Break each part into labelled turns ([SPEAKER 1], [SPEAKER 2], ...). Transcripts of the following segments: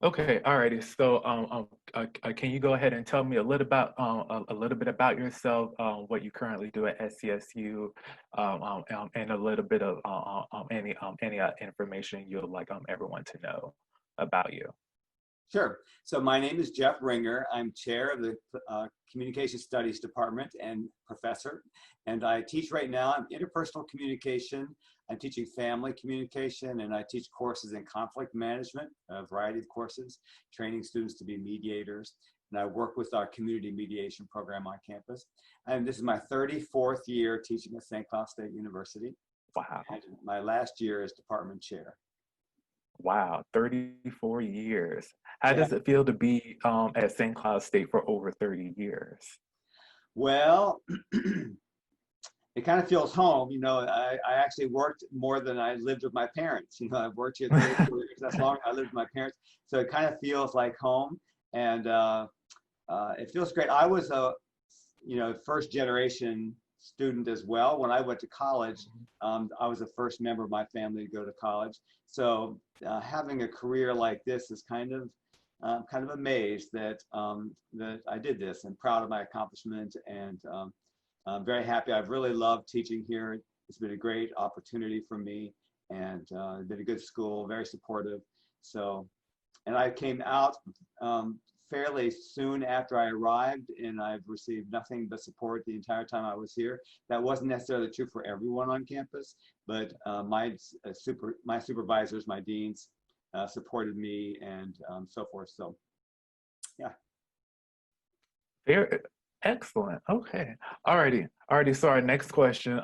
[SPEAKER 1] Okay, alrighty. So, can you go ahead and tell me a little bit about yourself, what you currently do at SCSU, and a little bit of any information you'd like everyone to know about you.
[SPEAKER 2] Sure. So my name is Jeff Ringer. I'm chair of the Communication Studies Department and professor. And I teach right now in interpersonal communication. I'm teaching family communication, and I teach courses in conflict management, a variety of courses, training students to be mediators. And I work with our community mediation program on campus. And this is my 34th year teaching at St. Cloud State University.
[SPEAKER 1] Wow.
[SPEAKER 2] And my last year as department chair.
[SPEAKER 1] Wow, 34 years. How
[SPEAKER 2] Yeah.
[SPEAKER 1] does it feel to be at St. Cloud State for over 30 years?
[SPEAKER 2] Well, it kind of feels home. I actually worked more than I lived with my parents. I've worked here 34 years. That's long. I lived with my parents. So it kind of feels like home. And it feels great. I was a, first generation student as well. When I went to college, I was the first member of my family to go to college. So having a career like this is kind of amazed that that I did this, and proud of my accomplishment, and I'm very happy. I've really loved teaching here. It's been a great opportunity for me, and it's been a good school, very supportive. So, and I came out fairly soon after I arrived, and I've received nothing but support the entire time I was here. That wasn't necessarily true for everyone on campus, but my supervisors, my deans, supported me, and so forth. So, yeah.
[SPEAKER 1] Very excellent. Okay. Alrighty. So our next question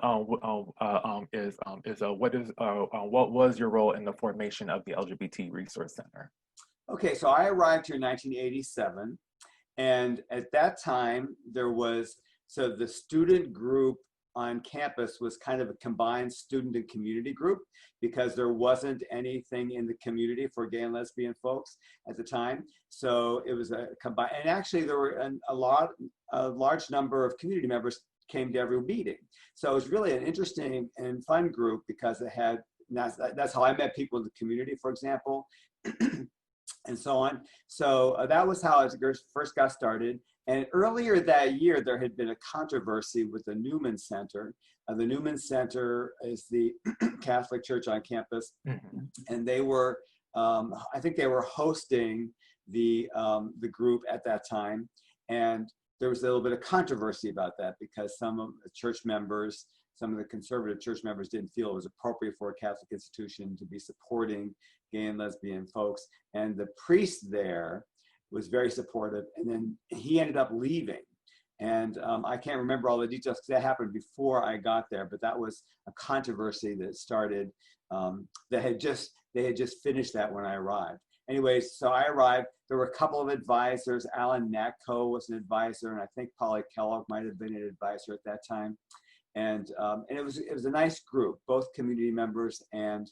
[SPEAKER 1] is what was your role in the formation of the LGBT Resource Center?
[SPEAKER 2] Okay, so I arrived here in 1987, and at that time so the student group on campus was kind of a combined student and community group, because there wasn't anything in the community for gay and lesbian folks at the time. So it was a combined, and actually there were a large number of community members came to every meeting. So it was really an interesting and fun group, because that's how I met people in the community, for example. And so on. So that was how it first got started. And earlier that year, there had been a controversy with the Newman Center. The Newman Center is the Catholic church on campus.
[SPEAKER 1] Mm-hmm.
[SPEAKER 2] And they were, I think they were hosting the group at that time. And there was a little bit of controversy about that, because some of the church members, some of the conservative church members, didn't feel it was appropriate for a Catholic institution to be supporting gay and lesbian folks. And the priest there was very supportive, and then he ended up leaving. And I can't remember all the details, because that happened before I got there, but that was a controversy that started, they had just finished that when I arrived. Anyways, so I arrived, there were a couple of advisors. Alan Natko was an advisor, and I think Polly Kellogg might have been an advisor at that time. And it was a nice group, both community members and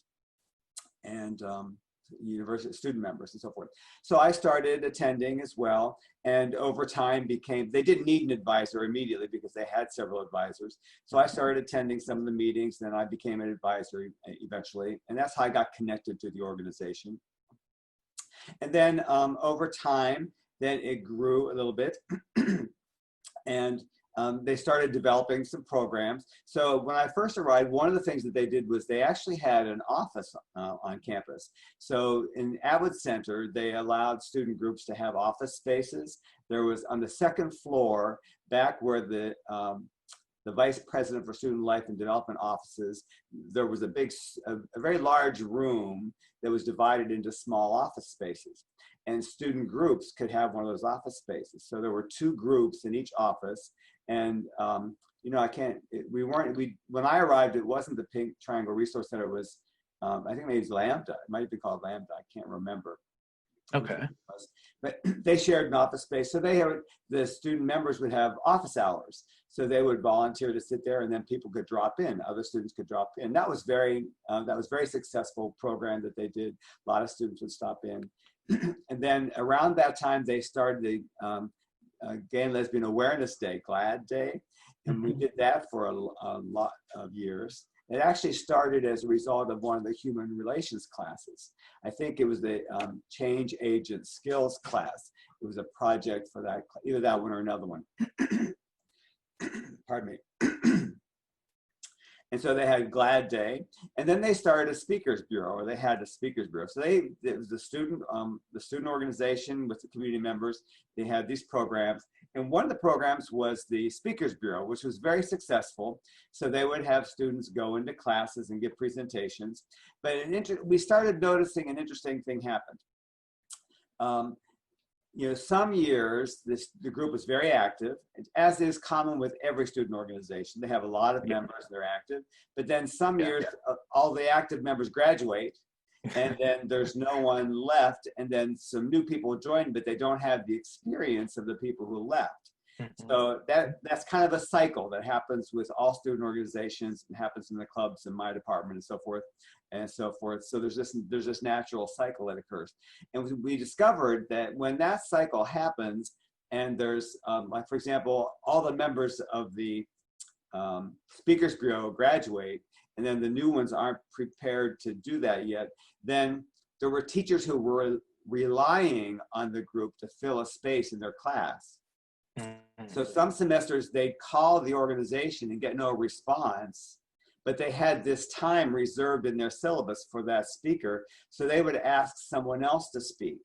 [SPEAKER 2] university student members and so forth. So I started attending as well, and over time they didn't need an advisor immediately, because they had several advisors. So I started attending some of the meetings, then I became an advisor eventually, and that's how I got connected to the organization. And then over time, then it grew a little bit, and they started developing some programs. So when I first arrived, one of the things that they did was they actually had an office on campus. So in Atwood Center, they allowed student groups to have office spaces. There was on the second floor, back where the vice president for student life and development offices, there was a very large room that was divided into small office spaces. And student groups could have one of those office spaces. So there were 2 groups in each office. And when I arrived, it wasn't the Pink Triangle Resource Center. It was, I think maybe it's Lambda. It might be called Lambda. I can't remember.
[SPEAKER 1] Okay.
[SPEAKER 2] But they shared an office space. So the student members would have office hours. So they would volunteer to sit there, and then people could drop in. Other students could drop in. That was very successful program that they did. A lot of students would stop in. And then around that time, they started the Gay and Lesbian Awareness Day, GLAD Day. And we did that for a lot of years. It actually started as a result of one of the human relations classes. I think it was the change agent skills class. It was a project for that, either that one or another one. Pardon me. And so they had Glad Day, and then they started a speakers bureau, or they had a speakers bureau. So it was the student organization with the community members. They had these programs, and one of the programs was the speakers bureau, which was very successful. So they would have students go into classes and give presentations. But we started noticing an interesting thing happened. You know, some years the group was very active, as is common with every student organization. They have a lot of members, they're active, but then some years all the active members graduate, and then there's no one left, and then some new people join, but they don't have the experience of the people who left. So that's kind of a cycle that happens with all student organizations, and happens in the clubs in my department and so forth and so forth. So there's this natural cycle that occurs. And we discovered that when that cycle happens, and there's like, for example, all the members of the Speakers Bureau graduate, and then the new ones aren't prepared to do that yet, then there were teachers who were relying on the group to fill a space in their class. So some semesters they'd call the organization and get no response, but they had this time reserved in their syllabus for that speaker. So they would ask someone else to speak,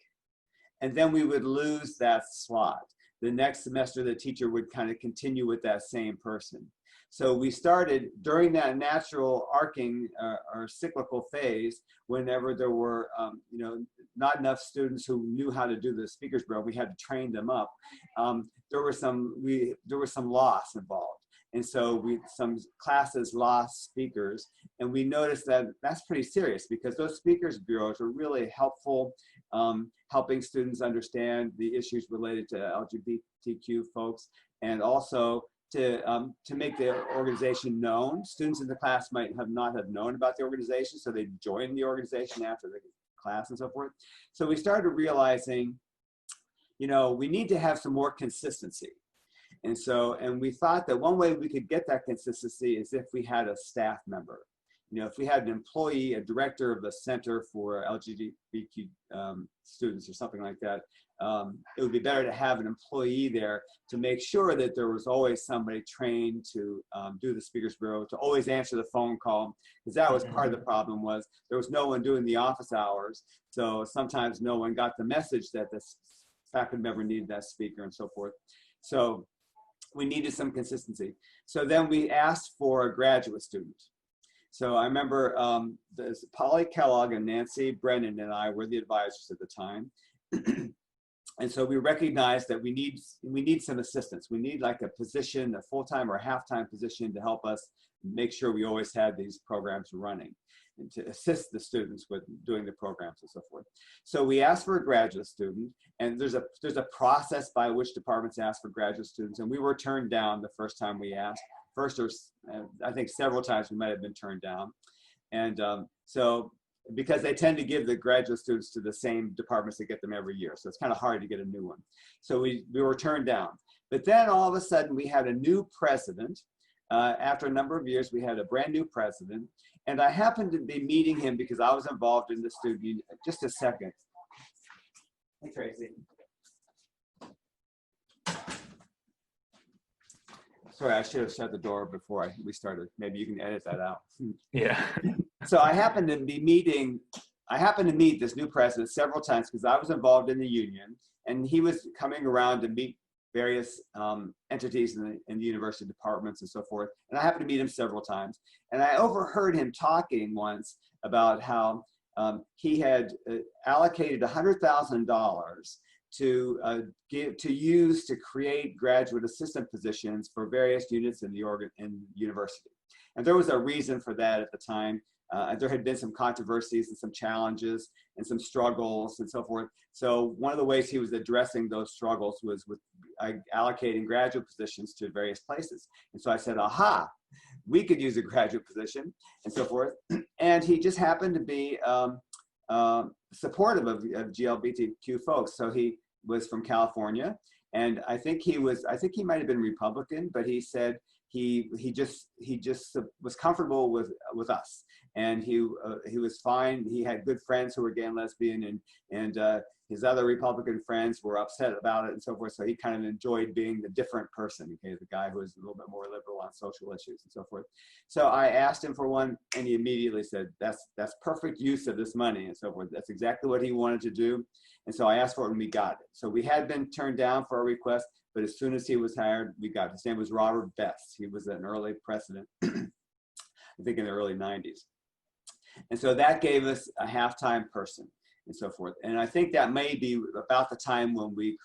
[SPEAKER 2] and then we would lose that slot. The next semester, the teacher would kind of continue with that same person. So we started during that natural arcing or cyclical phase, whenever there were you know, not enough students who knew how to do the speakers bureau, we had to train them up. There was some loss involved. And so some classes lost speakers, and we noticed that that's pretty serious, because those speakers bureaus are really helpful, helping students understand the issues related to LGBTQ folks, and also to make the organization known. Students in the class might not have known about the organization, so they joined the organization after the class and so forth. So we started realizing, you know, we need to have some more consistency. And we thought that one way we could get that consistency is if we had a staff member. You know, if we had an employee, a director of the Center for LGBTQ students or something like that, it would be better to have an employee there to make sure that there was always somebody trained to do the speakers bureau, to always answer the phone call, because that was part of the problem, was there was no one doing the office hours. So sometimes no one got the message that the faculty member needed that speaker and so forth. So we needed some consistency. So then we asked for a graduate student. So I remember Polly Kellogg and Nancy Brennan and I were the advisors at the time. And so we recognized that we need some assistance. We need like a position, a full-time or a half-time position, to help us make sure we always had these programs running, and to assist the students with doing the programs and so forth. So we asked for a graduate student, and there's a process by which departments ask for graduate students, and we were turned down the first time we asked. First, or I think several times we might have been turned down. And so because they tend to give the graduate students to the same departments that get them every year. So it's kind of hard to get a new one. So we were turned down. But then all of a sudden we had a new president. After a number of years, we had a brand new president. And I happened to be meeting him because I was involved in the student union. Just a second. Hey, Tracy. Sorry, I should have shut the door before we started. Maybe you can edit that out.
[SPEAKER 1] Yeah.
[SPEAKER 2] So I happened to meet this new president several times because I was involved in the union, and he was coming around to meet various entities in the university departments and so forth. And I happened to meet him several times. And I overheard him talking once about how he had allocated $100,000 to use to create graduate assistant positions for various units in the university. And there was a reason for that at the time. There had been some controversies and some challenges and some struggles and so forth. So one of the ways he was addressing those struggles was with allocating graduate positions to various places. And so I said, aha, we could use a graduate position and so forth. And he just happened to be supportive of GLBTQ folks. So he was from California, and I think he might have been Republican, but he said he just was comfortable with us, and he was fine. He had good friends who were gay and lesbian, and his other Republican friends were upset about it and so forth. So he kind of enjoyed being the different person, okay, the guy who was a little bit more liberal on social issues and so forth. So I asked him for one, and he immediately said, that's perfect use of this money and so forth. That's exactly what he wanted to do. And so I asked for it, and we got it. So we had been turned down for a request, but as soon as he was hired, we got it. His name was Robert Best. He was an early president, I think in the early 90s. And so that gave us a half-time person and so forth. And I think that may be about the time when we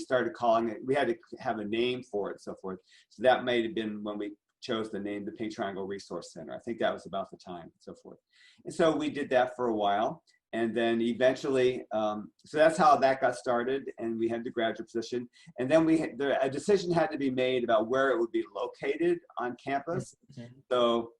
[SPEAKER 2] started calling it, we had to have a name for it and so forth. So that may have been when we chose the name, the Pink Triangle Resource Center. I think that was about the time and so forth. And so we did that for a while. And then eventually, so that's how that got started, and we had the graduate position. And then a decision had to be made about where it would be located on campus. So,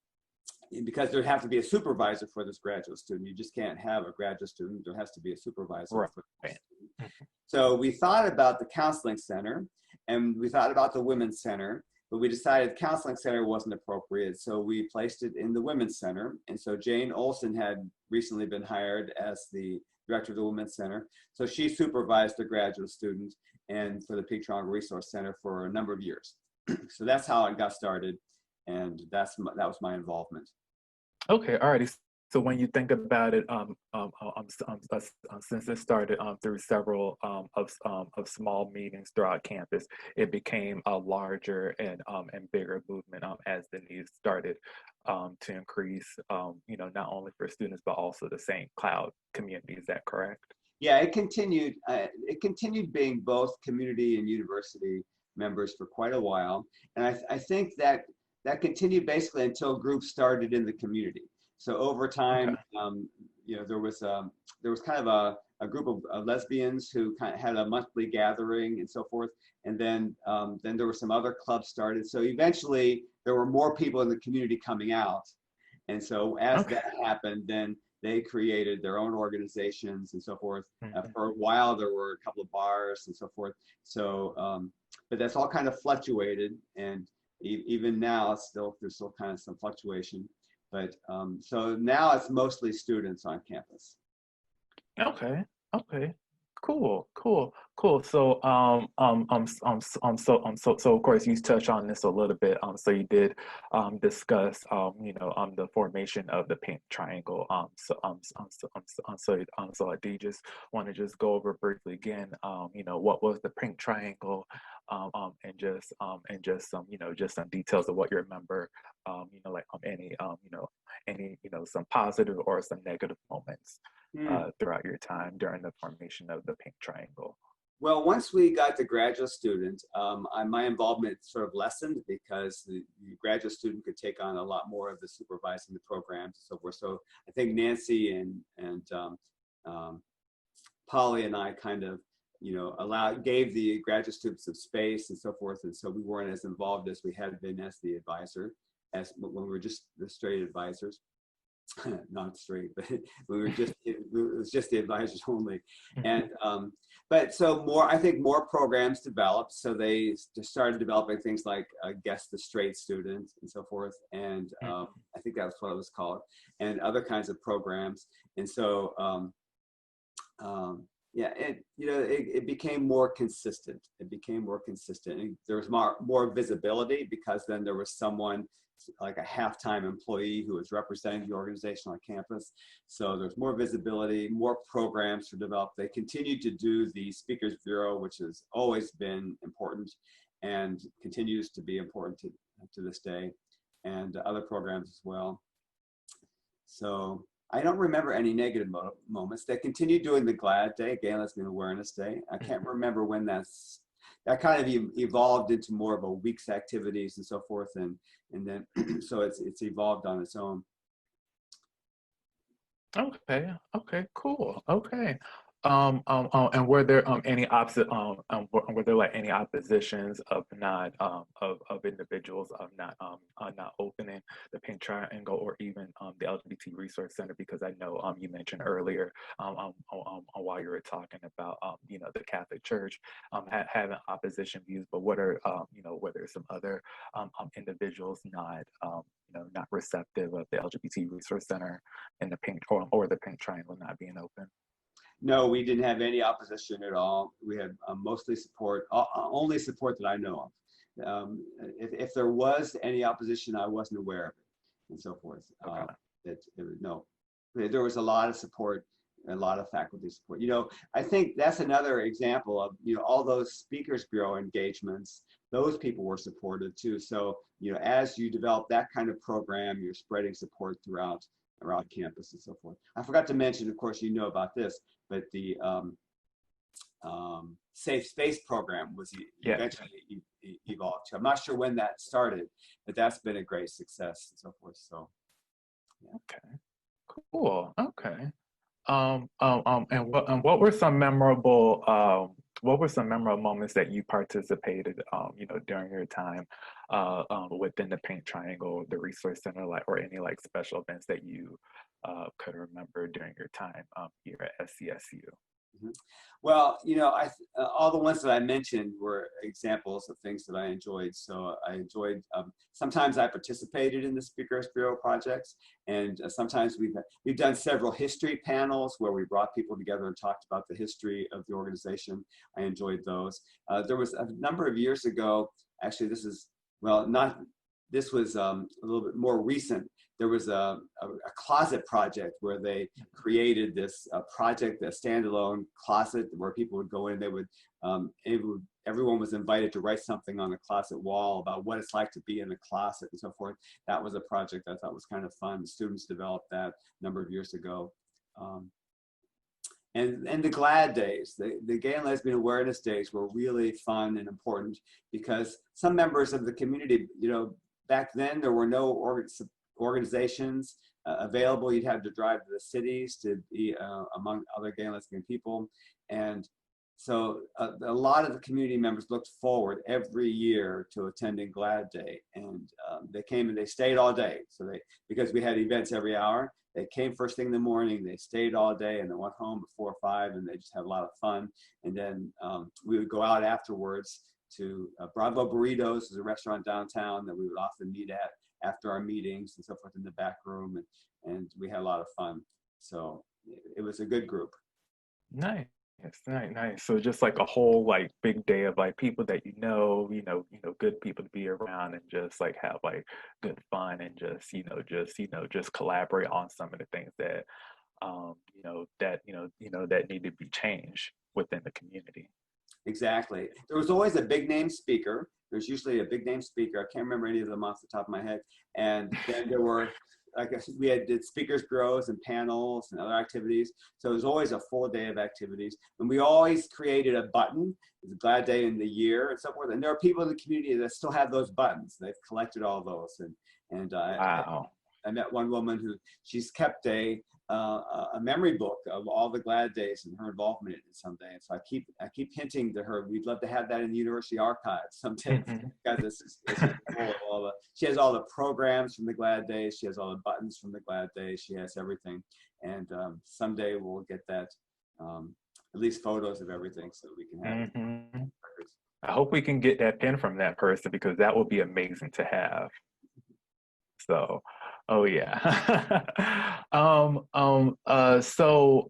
[SPEAKER 2] because there'd have to be a supervisor for this graduate student. You just can't have a graduate student. There has to be a supervisor.
[SPEAKER 1] Right.
[SPEAKER 2] For the student. So we thought about the counseling center, and we thought about the women's center, but we decided the counseling center wasn't appropriate. So we placed it in the women's center. And so Jane Olson had recently been hired as the director of the women's center. So she supervised the graduate student and for the Pink Triangle Resource Center for a number of years. So that's how it got started. And that was my involvement.
[SPEAKER 1] Okay, alrighty. So when you think about it, since it started through several of small meetings throughout campus, it became a larger and bigger movement as the needs started to increase. Not only for students but also the St. Cloud community. Is that correct?
[SPEAKER 2] Yeah, it continued. It continued being both community and university members for quite a while, and I think that continued basically until groups started in the community. So over time, okay. There was kind of a group of lesbians who kind of had a monthly gathering and so forth, and then there were some other clubs started. So eventually, there were more people in the community coming out, and so as that happened, then they created their own organizations and so forth. For a while, there were a couple of bars and so forth. So, but that's all kind of fluctuated, and even now, there's still kind of some fluctuation. But so now it's mostly students on campus.
[SPEAKER 1] Okay. Cool. So so of course you touched on this a little bit. So you did discuss the formation of the Pink Triangle. So I do just want to just go over briefly again. What was the Pink Triangle, and just some just some details of what you remember. Any some positive or some negative moments throughout your time during the formation of the Pink Triangle.
[SPEAKER 2] Well, once we got the graduate student, my involvement sort of lessened because the graduate student could take on a lot more of the supervising the programs and so forth. So I think Nancy and Polly and I kind of gave the graduate students some space and so forth, and so we weren't as involved as we had been as the advisor, as when we were just the straight advisors. Not straight, but it was just the advisors only. And but so I think more programs developed. So they just started developing things like Guess the Straight Student and so forth. And I think that's what it was called, and other kinds of programs. And so it became more consistent. And there was more visibility because then there was someone like a half-time employee who was representing the organization on campus. So there's more visibility, more programs to develop. They continued to do the Speakers Bureau, which has always been important and continues to be important to this day, and other programs as well. So I don't remember any negative moments. They continued doing the GLAD Day, Gay and Lesbian Awareness Day. I can't remember when that kind of evolved into more of a week's activities and so forth, and then so it's evolved on its own.
[SPEAKER 1] Okay, cool. Okay. And were there any opposite were there like any oppositions of not of individuals of not opening the Pink Triangle or even the LGBT Resource Center? Because I know you mentioned earlier while you were talking about you know, the Catholic Church having opposition views, but what are you know, were there some other individuals not you know, not receptive of the LGBT Resource Center and the Pink or the Pink Triangle not being open?
[SPEAKER 2] No, we didn't have any opposition at all. We had mostly support, only support that I know of. If there was any opposition, I wasn't aware of it, and so forth.
[SPEAKER 1] Okay.
[SPEAKER 2] No, there was a lot of support, a lot of faculty support. You know, I think that's another example of, you know, all those Speakers Bureau engagements, those people were supportive too. So, you know, as you develop that kind of program, you're spreading support throughout around campus and so forth. I forgot to mention, of course, you know about this, but the Safe Space program was eventually evolved to. I'm not sure when that started, but that's been a great success and so forth. So, yeah.
[SPEAKER 1] Okay. Cool. Okay. And what were some memorable moments that you participated you know, during your time within the Pink Triangle, the Resource Center, like, or any like special events that you could remember during your time here at SCSU?
[SPEAKER 2] Mhm. Well, you know, all the ones that I mentioned were examples of things that I enjoyed. So I enjoyed, sometimes I participated in the Speakers Bureau projects, and sometimes we've done several history panels where we brought people together and talked about the history of the organization. I enjoyed those. There was a number of years ago, actually this is, well, this was a little bit more recent. There was a closet project where they created this project, a standalone closet where people would go in. Everyone was invited to write something on the closet wall about what it's like to be in a closet and so forth. That was a project I thought was kind of fun. Students developed that a number of years ago. And the GLAD days, the Gay and Lesbian Awareness Days were really fun and important because some members of the community, you know, back then there were no organizations available. You'd have to drive to the cities to be among other gay and lesbian people. And so a lot of the community members looked forward every year to attending GLAD Day. And they came and they stayed all day. So because we had events every hour, they came first thing in the morning, they stayed all day, and then went home before 5, and they just had a lot of fun. And then we would go out afterwards to Bravo Burritos, is a restaurant downtown that we would often meet at after our meetings and so forth in the back room, and we had a lot of fun. So it was a good group.
[SPEAKER 1] Nice. Nice. So just like a whole like big day of like people that good people to be around and just like have like good fun and just collaborate on some of the things that that need to be changed within the community.
[SPEAKER 2] Exactly. There was always a big name speaker. There's usually a big name speaker. I can't remember any of them off the top of my head. And then there were, I guess we did speakers bureaus and panels and other activities. So it was always a full day of activities. And we always created a button, the GLAD Day in the year and so forth. And there are people in the community that still have those buttons. They've collected all those. And
[SPEAKER 1] Wow.
[SPEAKER 2] I met one woman who she's kept a memory book of all the GLAD days and her involvement in it someday. And so I keep hinting to her, we'd love to have that in the university archives someday. God, this is full of she has all the programs from the GLAD days. She has all the buttons from the GLAD days. She has everything. And someday we'll get that, at least photos of everything so we can have records.
[SPEAKER 1] I hope we can get that pin from that person because that would be amazing to have. So, oh yeah. So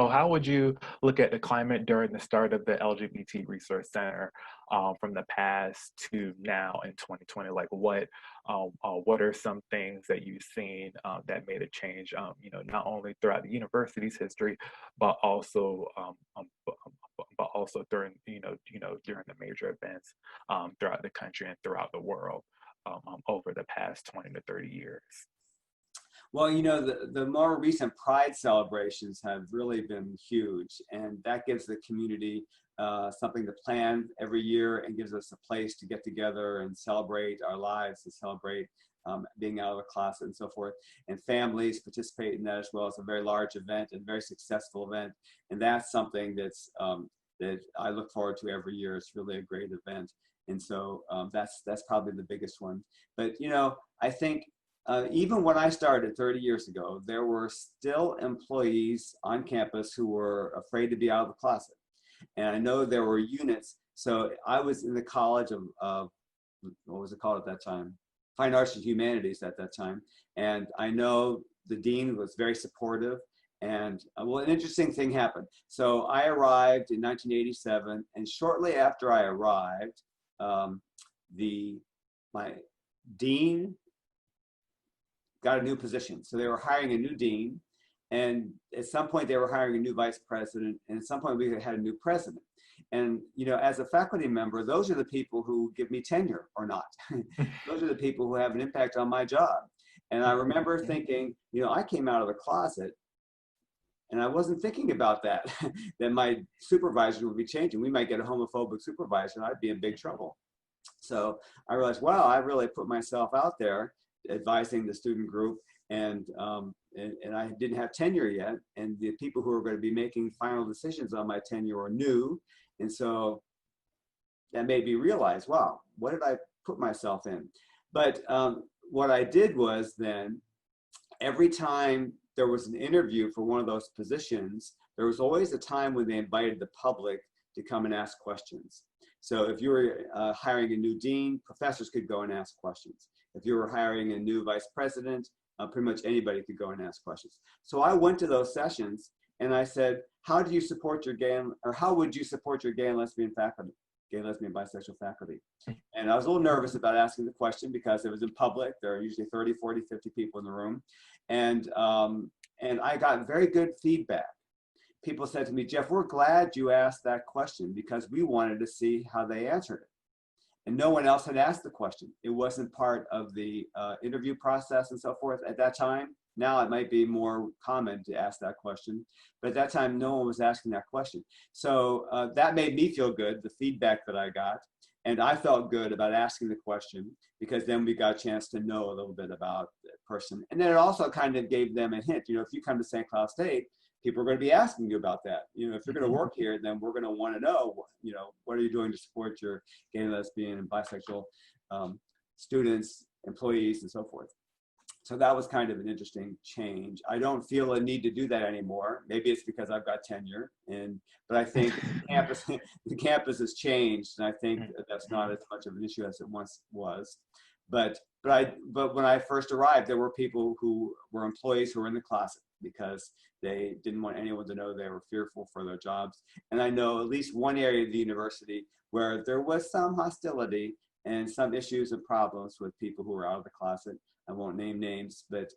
[SPEAKER 1] how would you look at the climate during the start of the LGBT Resource Center from the past to now in 2020? Like what are some things that you've seen that made a change, not only throughout the university's history, but also during, during the major events throughout the country and throughout the world? Over the past 20 to 30 years?
[SPEAKER 2] Well, the more recent Pride celebrations have really been huge, and that gives the community something to plan every year and gives us a place to get together and celebrate our lives and celebrate being out of the closet and so forth. And families participate in that as well. It's a very large event and very successful event. And that's something that I look forward to every year. It's really a great event. And so that's probably the biggest one. But, I think even when I started 30 years ago, there were still employees on campus who were afraid to be out of the closet. And I know there were units. So I was in the College of what was it called at that time? Fine Arts and Humanities at that time. And I know the dean was very supportive. And well, an interesting thing happened. So I arrived in 1987, and shortly after I arrived, my dean got a new position. So they were hiring a new dean, and at some point they were hiring a new vice president, and at some point we had a new president. And as a faculty member, those are the people who give me tenure or not. Those are the people who have an impact on my job. And I remember thinking, I came out of the closet, and I wasn't thinking about that, that my supervisor would be changing. We might get a homophobic supervisor, and I'd be in big trouble. So I realized, wow, I really put myself out there advising the student group, and I didn't have tenure yet. And the people who were going to be making final decisions on my tenure were new. And so that made me realize, wow, what did I put myself in? But what I did was then, every time there was an interview for one of those positions, there was always a time when they invited the public to come and ask questions. So if you were hiring a new dean, professors could go and ask questions. If you were hiring a new vice president, pretty much anybody could go and ask questions. So I went to those sessions and I said, how do you support your how would you support your gay and lesbian faculty, gay, lesbian, bisexual faculty? And I was a little nervous about asking the question because it was in public. There are usually 30, 40, 50 people in the room. And I got very good feedback. People said to me, Jeff, we're glad you asked that question because we wanted to see how they answered it. And no one else had asked the question. It wasn't part of the interview process and so forth at that time. Now it might be more common to ask that question, but at that time, no one was asking that question. So that made me feel good, the feedback that I got. And I felt good about asking the question because then we got a chance to know a little bit about the person. And then it also kind of gave them a hint, if you come to St. Cloud State, people are going to be asking you about that. If you're going to work here, then we're going to want to know, what are you doing to support your gay, lesbian, and bisexual students, employees, and so forth. So that was kind of an interesting change. I don't feel a need to do that anymore. Maybe it's because I've got tenure, but I think the campus has changed, and I think that's not as much of an issue as it once was. But when I first arrived, there were people who were employees who were in the closet because they didn't want anyone to know, they were fearful for their jobs. And I know at least one area of the university where there was some hostility and some issues and problems with people who were out of the closet. I won't name names, but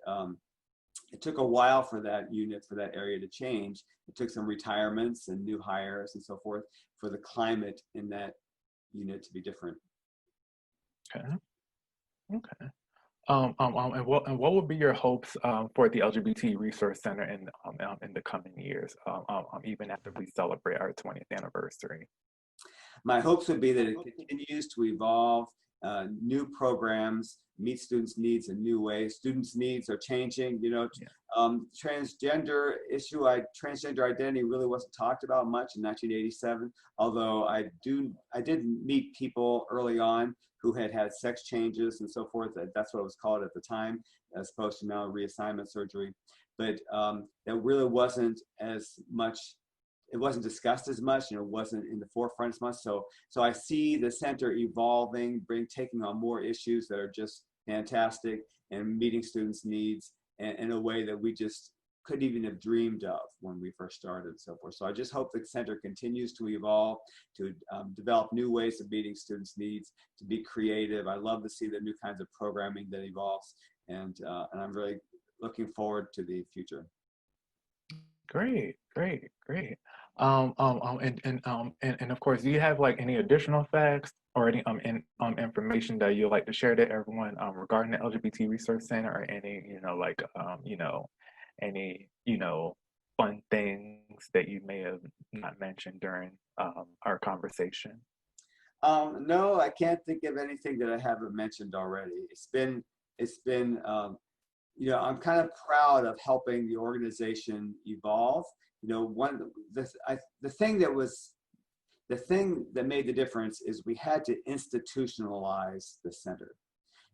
[SPEAKER 2] it took a while for that unit, for that area to change. It took some retirements and new hires and so forth for the climate in that unit to be different.
[SPEAKER 1] Okay. Okay. And what would be your hopes for the LGBT Resource Center in the coming years, even after we celebrate our 20th anniversary?
[SPEAKER 2] My hopes would be that it continues to evolve, new programs, meet students' needs in new ways. Students' needs are changing. Transgender issue, transgender identity really wasn't talked about much in 1987. Although I did meet people early on who had sex changes and so forth. That's what it was called at the time, as opposed to now reassignment surgery. But that really wasn't as much. It wasn't discussed as much, it wasn't in the forefront as much. So I see the center evolving, taking on more issues that are just fantastic and meeting students' needs in a way that we just couldn't even have dreamed of when we first started and so forth. So I just hope the center continues to evolve, to develop new ways of meeting students' needs, to be creative. I love to see the new kinds of programming that evolves, and I'm really looking forward to the future.
[SPEAKER 1] Great. And of course, do you have like any additional facts or any information that you'd like to share to everyone regarding the LGBT Resource Center, or any any fun things that you may have not mentioned during our conversation?
[SPEAKER 2] No, I can't think of anything that I haven't mentioned already. It's been it's been, you know, I'm kind of proud of helping the organization evolve. You know, the thing that was, the thing that made the difference is we had to institutionalize the center.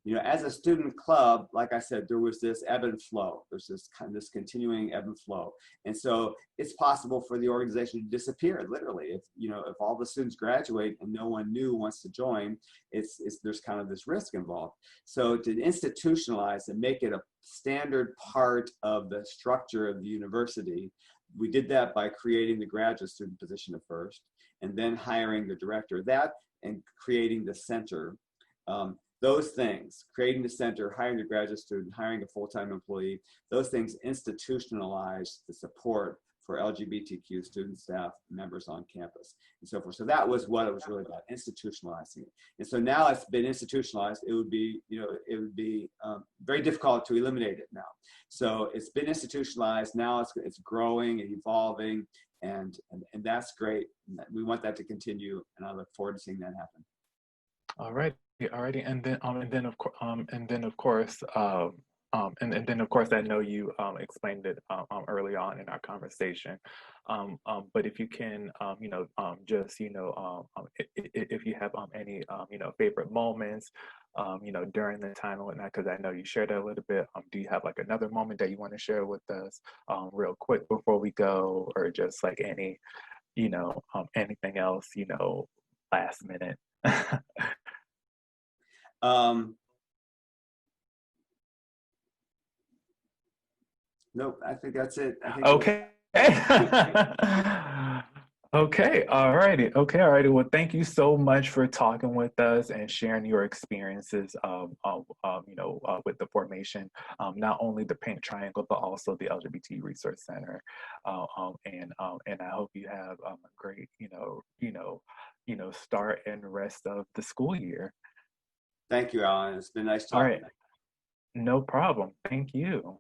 [SPEAKER 2] You know, as a student club, like I said, there was this ebb and flow. There's this kind of this continuing ebb and flow. And so it's possible for the organization to disappear, literally. If, you know, if all the students graduate and no one new wants to join, there's kind of this risk involved. So to institutionalize and make it a standard part of the structure of the university, we did that by creating the graduate student position at first, and then hiring the director of that and creating the center. Those things, creating the center, hiring a graduate student, hiring a full-time employee, those things institutionalize the support for LGBTQ student, staff, members on campus, and so forth. So that was what it was really about, institutionalizing it. And so now it's been institutionalized. It would be, you know, it would be very difficult to eliminate it now. So it's been institutionalized. Now it's growing and evolving, and that's great. We want that to continue, and I look forward to seeing that happen.
[SPEAKER 1] All right. Alrighty, and then of course, I know you explained it early on in our conversation, but if you can, just if you have any favorite moments, during the time and whatnot, because I know you shared that a little bit. Do you have like another moment that you want to share with us, real quick before we go, or just like any, anything else, last minute?
[SPEAKER 2] Nope, I think that's it.
[SPEAKER 1] Okay. Okay, all righty. Okay, all righty. Well, thank you so much for talking with us and sharing your experiences, with the formation, not only the Pink Triangle, but also the LGBT Resource Center. And I hope you have a great, start and rest of the school year.
[SPEAKER 2] Thank you, Alan. It's been nice
[SPEAKER 1] All
[SPEAKER 2] talking.
[SPEAKER 1] right. No problem. Thank you.